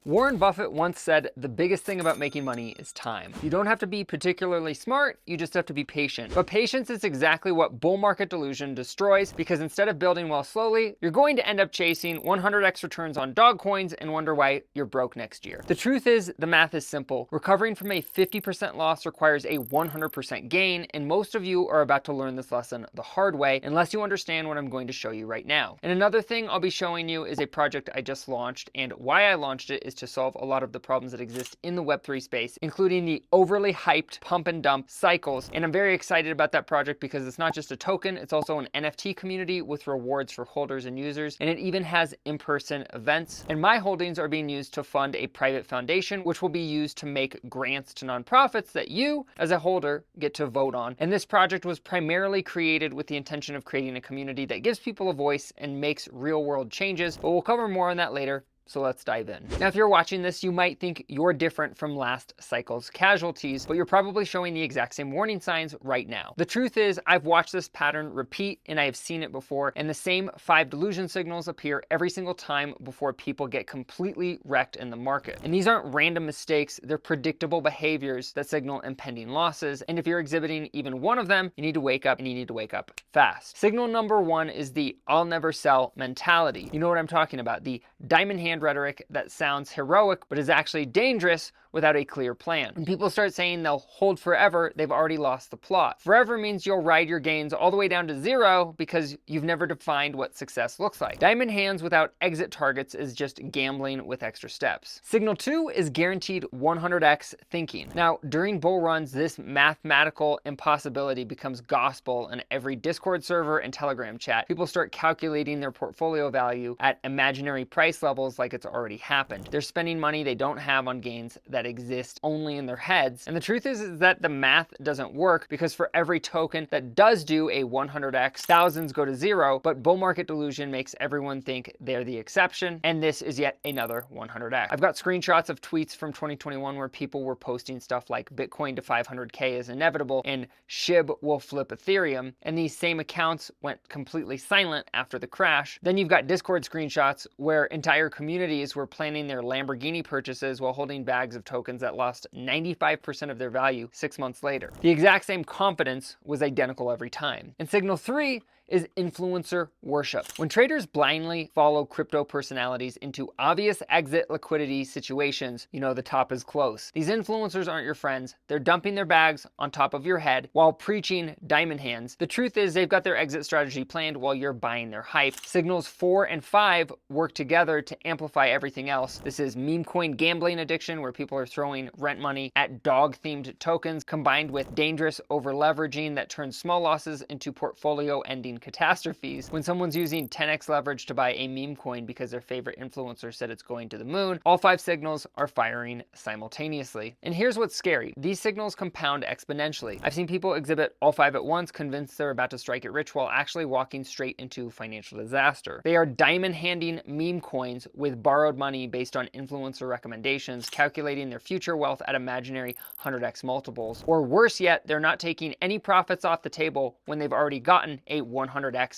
Warren Buffett once said, the biggest thing about making money is time. You don't have to be particularly smart, you just have to be patient. But patience is exactly what bull market delusion destroys, because instead of building wealth slowly, you're going to end up chasing 100x returns on dog coins and wonder why you're broke next year. The truth is, the math is simple. Recovering from a 50% loss requires a 100% gain, and most of you are about to learn this lesson the hard way, unless you understand what I'm going to show you right now. And another thing I'll be showing you is a project I just launched, and why I launched it is to solve a lot of the problems that exist in the Web3 space, including the overly hyped pump and dump cycles. And I'm very excited about that project because it's not just a token, it's also an NFT community with rewards for holders and users, and it even has in-person events. And my holdings are being used to fund a private foundation, which will be used to make grants to nonprofits that you, as a holder, get to vote on. And this project was primarily created with the intention of creating a community that gives people a voice and makes real-world changes, but we'll cover more on that later. So let's dive in. Now, if you're watching this, you might think you're different from last cycle's casualties, but you're probably showing the exact same warning signs right now. The truth is, I've watched this pattern repeat and I have seen it before, and the same 5 delusion signals appear every single time before people get completely wrecked in the market. And these aren't random mistakes, they're predictable behaviors that signal impending losses. And if you're exhibiting even one of them, you need to wake up, and you need to wake up fast. Signal number 1 is the I'll never sell mentality. You know what I'm talking about, the diamond hand rhetoric that sounds heroic but is actually dangerous without a clear plan. When people start saying they'll hold forever, they've already lost the plot. Forever means you'll ride your gains all the way down to 0 because you've never defined what success looks like. Diamond hands without exit targets is just gambling with extra steps. Signal 2 is guaranteed 100x thinking. Now, during bull runs, this mathematical impossibility becomes gospel in every Discord server and Telegram chat. People start calculating their portfolio value at imaginary price levels like it's already happened. They're spending money they don't have on gains that exist only in their heads. And the truth is that the math doesn't work, because for every token that does do a 100x, thousands go to 0, but bull market delusion makes everyone think they're the exception, and this is yet another 100x. I've got screenshots of tweets from 2021 where people were posting stuff like Bitcoin to 500k is inevitable and SHIB will flip Ethereum, and these same accounts went completely silent after the crash. Then you've got Discord screenshots where entire communities were planning their Lamborghini purchases while holding bags of tokens that lost 95% of their value 6 months later. The exact same confidence was identical every time. And signal 3 is influencer worship. When traders blindly follow crypto personalities into obvious exit liquidity situations, you know the top is close. These influencers aren't your friends. They're dumping their bags on top of your head while preaching diamond hands. The truth is they've got their exit strategy planned while you're buying their hype. Signals 4 and 5 work together to amplify everything else. This is meme coin gambling addiction, where people are throwing rent money at dog-themed tokens, combined with dangerous over-leveraging that turns small losses into portfolio ending catastrophes. When someone's using 10x leverage to buy a meme coin because their favorite influencer said it's going to the moon, all 5 signals are firing simultaneously. And here's what's scary. These signals compound exponentially. I've seen people exhibit all 5 at once, convinced they're about to strike it rich, while actually walking straight into financial disaster. They are diamond handing meme coins with borrowed money based on influencer recommendations, calculating their future wealth at imaginary 100x multiples. Or worse yet, they're not taking any profits off the table when they've already gotten a 100x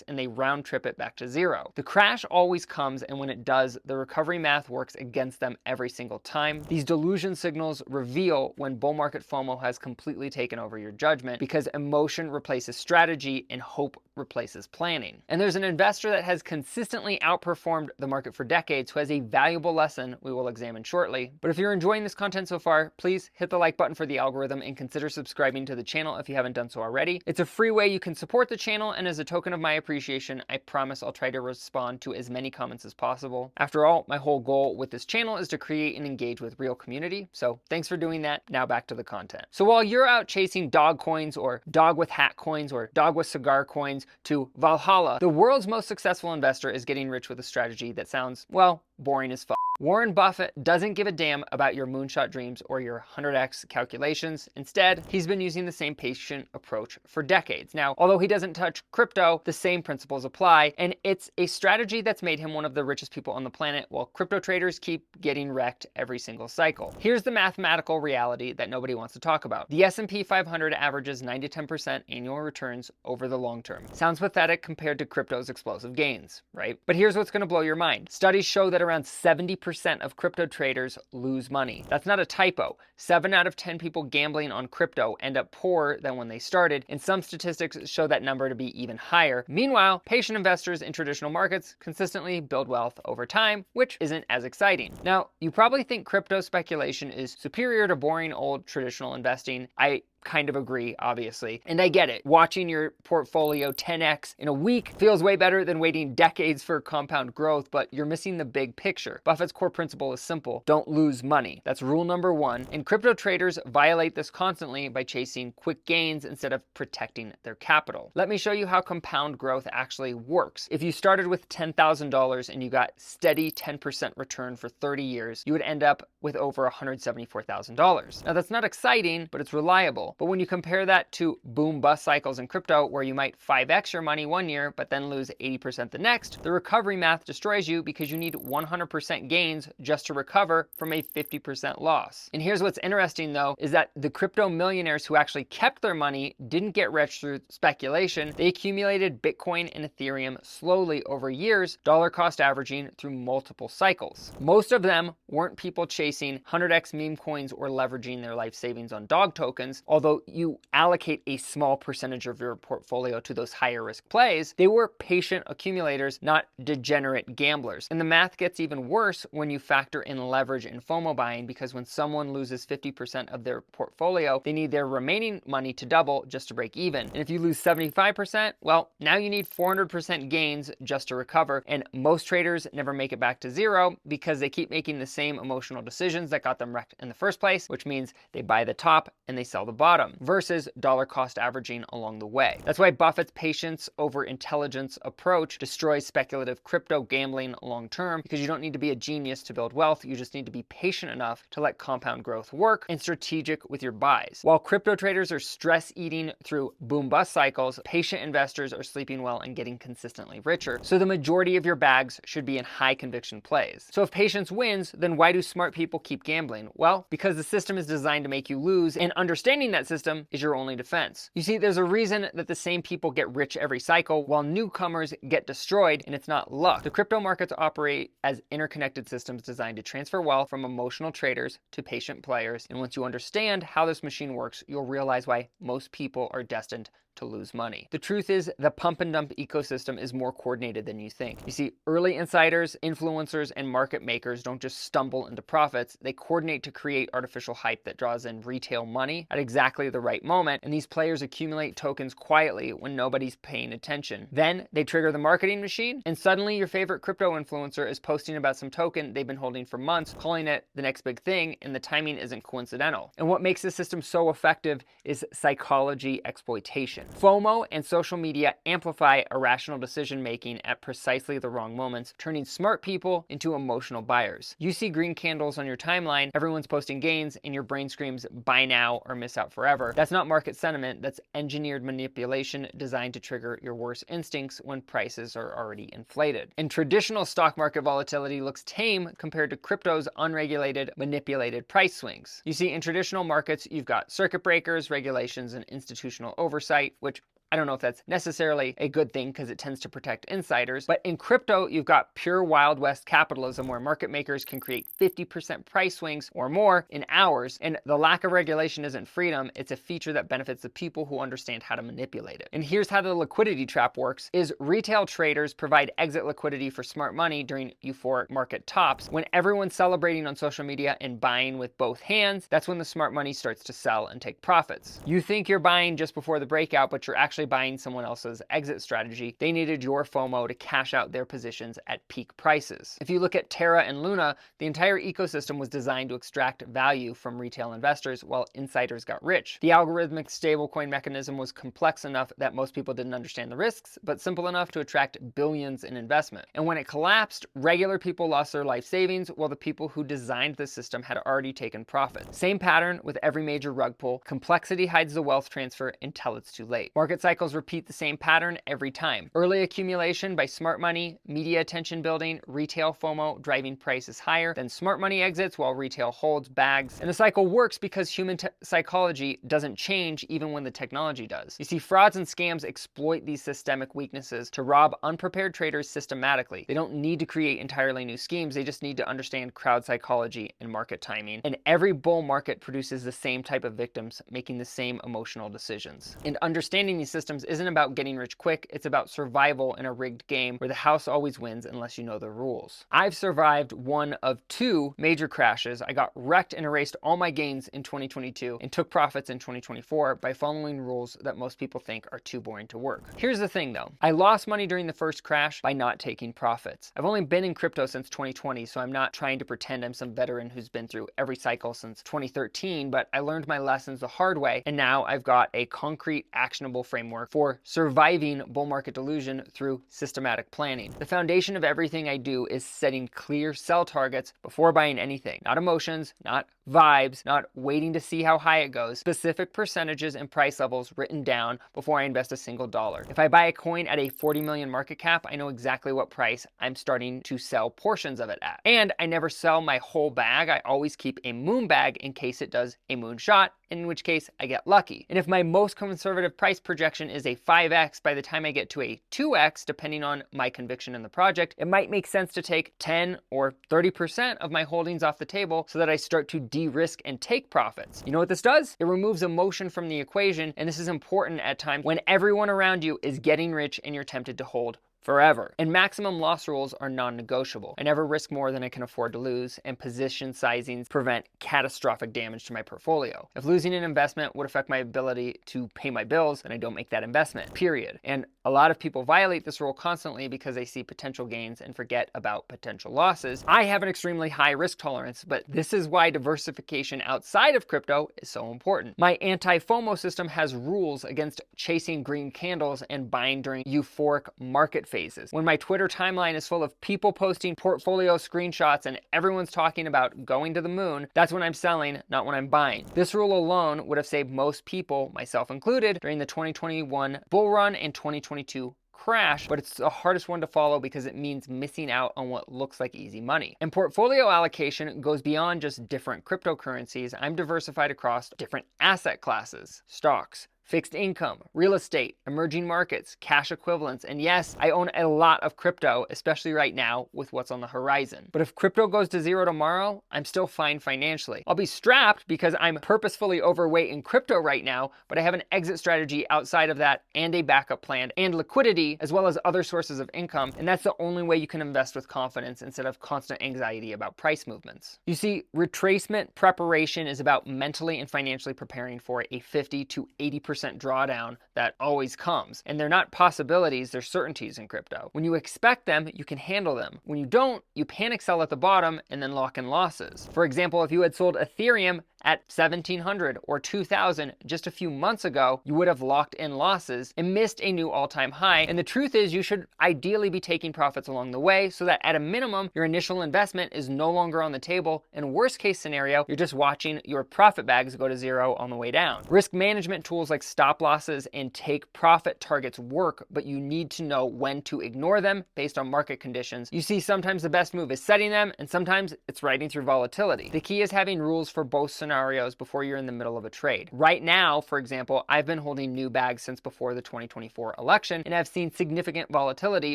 and they round trip it back to 0. The crash always comes, and when it does, the recovery math works against them every single time. These delusion signals reveal when bull market FOMO has completely taken over your judgment, because emotion replaces strategy and hope replaces planning. And there's an investor that has consistently outperformed the market for decades who has a valuable lesson we will examine shortly. But if you're enjoying this content so far, please hit the like button for the algorithm and consider subscribing to the channel if you haven't done so already. It's a free way you can support the channel, and as a token of my appreciation, I promise I'll try to respond to as many comments as possible. After all, my whole goal with this channel is to create and engage with real community, so thanks for doing that. Now back to the content. So while you're out chasing dog coins, or dog with hat coins, or dog with cigar coins to Valhalla, the world's most successful investor is getting rich with a strategy that sounds, well, boring as fuck. Warren Buffett doesn't give a damn about your moonshot dreams or your 100x calculations. Instead, he's been using the same patient approach for decades. Now, although he doesn't touch crypto, the same principles apply, and it's a strategy that's made him one of the richest people on the planet, while crypto traders keep getting wrecked every single cycle. Here's the mathematical reality that nobody wants to talk about. The S&P 500 averages 9 to 10% annual returns over the long term. Sounds pathetic compared to crypto's explosive gains, right? But here's what's going to blow your mind. Studies show that around around 70% of crypto traders lose money. That's not a typo. 7 out of 10 people gambling on crypto end up poorer than when they started, and some statistics show that number to be even higher. Meanwhile, patient investors in traditional markets consistently build wealth over time, which isn't as exciting. Now, you probably think crypto speculation is superior to boring old traditional investing. I kind of agree, obviously. And I get it. Watching your portfolio 10x in a week feels way better than waiting decades for compound growth, but you're missing the big picture. Buffett's core principle is simple. Don't lose money. That's rule number one. And crypto traders violate this constantly by chasing quick gains instead of protecting their capital. Let me show you how compound growth actually works. If you started with $10,000 and you got steady 10% return for 30 years, you would end up with over $174,000. Now that's not exciting, but it's reliable. But when you compare that to boom bust cycles in crypto, where you might 5x your money one year, but then lose 80% the next, the recovery math destroys you because you need 100% gains just to recover from a 50% loss. And here's what's interesting though, is that the crypto millionaires who actually kept their money didn't get rich through speculation. They accumulated Bitcoin and Ethereum slowly over years, dollar cost averaging through multiple cycles. Most of them weren't people chasing 100x meme coins or leveraging their life savings on dog tokens. Although you allocate a small percentage of your portfolio to those higher risk plays, they were patient accumulators, not degenerate gamblers. And the math gets even worse when you factor in leverage and FOMO buying, because when someone loses 50% of their portfolio, they need their remaining money to double just to break even. And if you lose 75%, well, now you need 400% gains just to recover. And most traders never make it back to zero because they keep making the same emotional decisions that got them wrecked in the first place, which means they buy the top and they sell the bottom versus dollar cost averaging along the way. That's why Buffett's patience over intelligence approach destroys speculative crypto gambling long term, because you don't need to be a genius to build wealth. You just need to be patient enough to let compound growth work and strategic with your buys. While crypto traders are stress eating through boom bust cycles, patient investors are sleeping well and getting consistently richer. So the majority of your bags should be in high conviction plays. So if patience wins, then why do smart people keep gambling? Well, because the system is designed to make you lose, and understanding that system is your only defense. You see, there's a reason that the same people get rich every cycle while newcomers get destroyed, and it's not luck. The crypto markets operate as interconnected systems designed to transfer wealth from emotional traders to patient players. And once you understand how this machine works, you'll realize why most people are destined to lose money. The truth is, the pump and dump ecosystem is more coordinated than you think. You see, early insiders, influencers, and market makers don't just stumble into profits. They coordinate to create artificial hype that draws in retail money at exactly the right moment, and these players accumulate tokens quietly when nobody's paying attention. Then they trigger the marketing machine, and suddenly your favorite crypto influencer is posting about some token they've been holding for months, calling it the next big thing, and the timing isn't coincidental. And what makes this system so effective is psychology exploitation. FOMO and social media amplify irrational decision making at precisely the wrong moments, turning smart people into emotional buyers. You see green candles on your timeline, everyone's posting gains, and your brain screams buy now or miss out forever. That's not market sentiment, that's engineered manipulation designed to trigger your worst instincts when prices are already inflated. And traditional stock market volatility looks tame compared to crypto's unregulated, manipulated price swings. You see, in traditional markets, you've got circuit breakers, regulations, and institutional oversight, which I don't know if that's necessarily a good thing because it tends to protect insiders, but in crypto, you've got pure Wild West capitalism where market makers can create 50% price swings or more in hours, and the lack of regulation isn't freedom, it's a feature that benefits the people who understand how to manipulate it. And here's how the liquidity trap works, is retail traders provide exit liquidity for smart money during euphoric market tops. When everyone's celebrating on social media and buying with both hands, that's when the smart money starts to sell and take profits. You think you're buying just before the breakout, but you're actually buying someone else's exit strategy. They needed your FOMO to cash out their positions at peak prices. If you look at Terra and Luna, the entire ecosystem was designed to extract value from retail investors while insiders got rich. The algorithmic stablecoin mechanism was complex enough that most people didn't understand the risks, but simple enough to attract billions in investment. And when it collapsed, regular people lost their life savings while the people who designed the system had already taken profit. Same pattern with every major rug pull. Complexity hides the wealth transfer until it's too late. Market cycles repeat the same pattern every time. Early accumulation by smart money, media attention building, retail FOMO driving prices higher, then smart money exits while retail holds bags. And the cycle works because human psychology doesn't change even when the technology does. You see, frauds and scams exploit these systemic weaknesses to rob unprepared traders systematically. They don't need to create entirely new schemes, they just need to understand crowd psychology and market timing. And every bull market produces the same type of victims making the same emotional decisions. And understanding these systems isn't about getting rich quick, it's about survival in a rigged game where the house always wins unless you know the rules. I've survived one of two major crashes. I got wrecked and erased all my gains in 2022 and took profits in 2024 by following rules that most people think are too boring to work. Here's the thing though, I lost money during the first crash by not taking profits. I've only been in crypto since 2020, so I'm not trying to pretend I'm some veteran who's been through every cycle since 2013, but I learned my lessons the hard way, and now I've got a concrete, actionable framework for surviving bull market delusion through systematic planning. The foundation of everything I do is setting clear sell targets before buying anything. Not emotions, not vibes, not waiting to see how high it goes. Specific percentages and price levels written down before I invest a single dollar. If I buy a coin at a 40 million market cap, I know exactly what price I'm starting to sell portions of it at. And I never sell my whole bag. I always keep a moon bag in case it does a moon shot, in which case I get lucky. And if my most conservative price projection is a 5x, by the time I get to a 2x, depending on my conviction in the project, it might make sense to take 10 or 30% of my holdings off the table so that I start to de-risk and take profits. You know what this does? It removes emotion from the equation, and this is important at times when everyone around you is getting rich and you're tempted to hold forever. And maximum loss rules are non-negotiable. I never risk more than I can afford to lose, and position sizings prevent catastrophic damage to my portfolio. If losing an investment would affect my ability to pay my bills, then I don't make that investment, period. And a lot of people violate this rule constantly because they see potential gains and forget about potential losses. I have an extremely high risk tolerance, but this is why diversification outside of crypto is so important. My anti-FOMO system has rules against chasing green candles and buying during euphoric market phases. When my Twitter timeline is full of people posting portfolio screenshots and everyone's talking about going to the moon, that's when I'm selling, not when I'm buying. This rule alone would have saved most people, myself included, during the 2021 bull run and 2022 crash, but it's the hardest one to follow because it means missing out on what looks like easy money. And portfolio allocation goes beyond just different cryptocurrencies. I'm diversified across different asset classes, stocks, fixed income, real estate, emerging markets, cash equivalents, and yes, I own a lot of crypto, especially right now with what's on the horizon. But if crypto goes to zero tomorrow, I'm still fine financially. I'll be strapped because I'm purposefully overweight in crypto right now, but I have an exit strategy outside of that and a backup plan and liquidity, as well as other sources of income, and that's the only way you can invest with confidence instead of constant anxiety about price movements. You see, retracement preparation is about mentally and financially preparing for a 50 to 80% drawdown that always comes. And they're not possibilities, they're certainties in crypto. When you expect them, you can handle them. When you don't, you panic sell at the bottom and then lock in losses. For example, if you had sold Ethereum at 1,700 or 2,000 just a few months ago, you would have locked in losses and missed a new all-time high. And the truth is, you should ideally be taking profits along the way so that at a minimum, your initial investment is no longer on the table. And worst case scenario, you're just watching your profit bags go to zero on the way down. Risk management tools like stop losses and take profit targets work, but you need to know when to ignore them based on market conditions. You see, sometimes the best move is setting them, and sometimes it's riding through volatility. The key is having rules for both scenarios before you're in the middle of a trade. Right now, for example, I've been holding new bags since before the 2024 election, and I've seen significant volatility,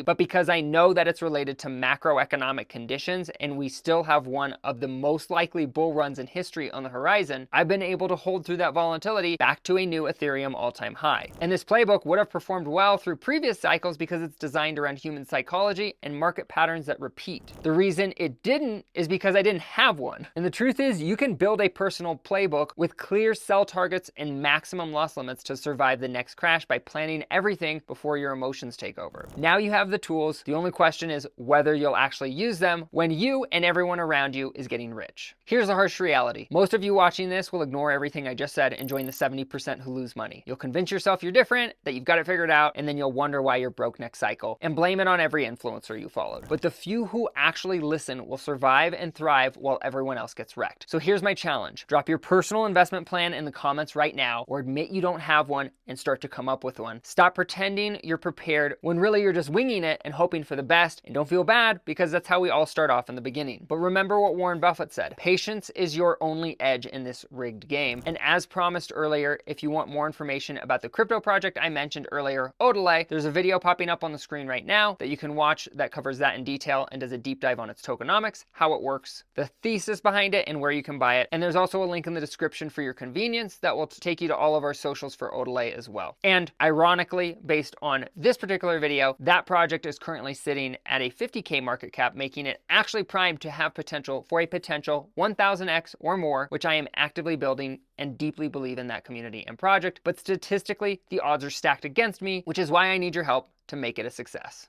but because I know that it's related to macroeconomic conditions, and we still have one of the most likely bull runs in history on the horizon, I've been able to hold through that volatility back to a new Ethereum all-time high. And this playbook would have performed well through previous cycles because it's designed around human psychology and market patterns that repeat. The reason it didn't is because I didn't have one. And the truth is, you can build a personal playbook with clear sell targets and maximum loss limits to survive the next crash by planning everything before your emotions take over. Now you have the tools. The only question is whether you'll actually use them when you and everyone around you is getting rich. Here's the harsh reality. Most of you watching this will ignore everything I just said and join the 70% who lose money. You'll convince yourself you're different, that you've got it figured out, and then you'll wonder why you're broke next cycle and blame it on every influencer you followed. But the few who actually listen will survive and thrive while everyone else gets wrecked. So here's my challenge. Drop your personal investment plan in the comments right now, or admit you don't have one and start to come up with one. Stop pretending you're prepared when really you're just winging it and hoping for the best, and don't feel bad because that's how we all start off in the beginning. But remember what Warren Buffett said, patience is your only edge in this rigged game. And as promised earlier, if you want more information about the crypto project I mentioned earlier, HODLAY, there's a video popping up on the screen right now that you can watch that covers that in detail and does a deep dive on its tokenomics, how it works, the thesis behind it, and where you can buy it. And there's also a link in the description for your convenience that will take you to all of our socials for HODLAY as well. And ironically, based on this particular video, that project is currently sitting at a 50K market cap, making it actually primed to have potential for a potential 1000x or more, which I am actively building and deeply believe in that community and project. But statistically, the odds are stacked against me, which is why I need your help to make it a success.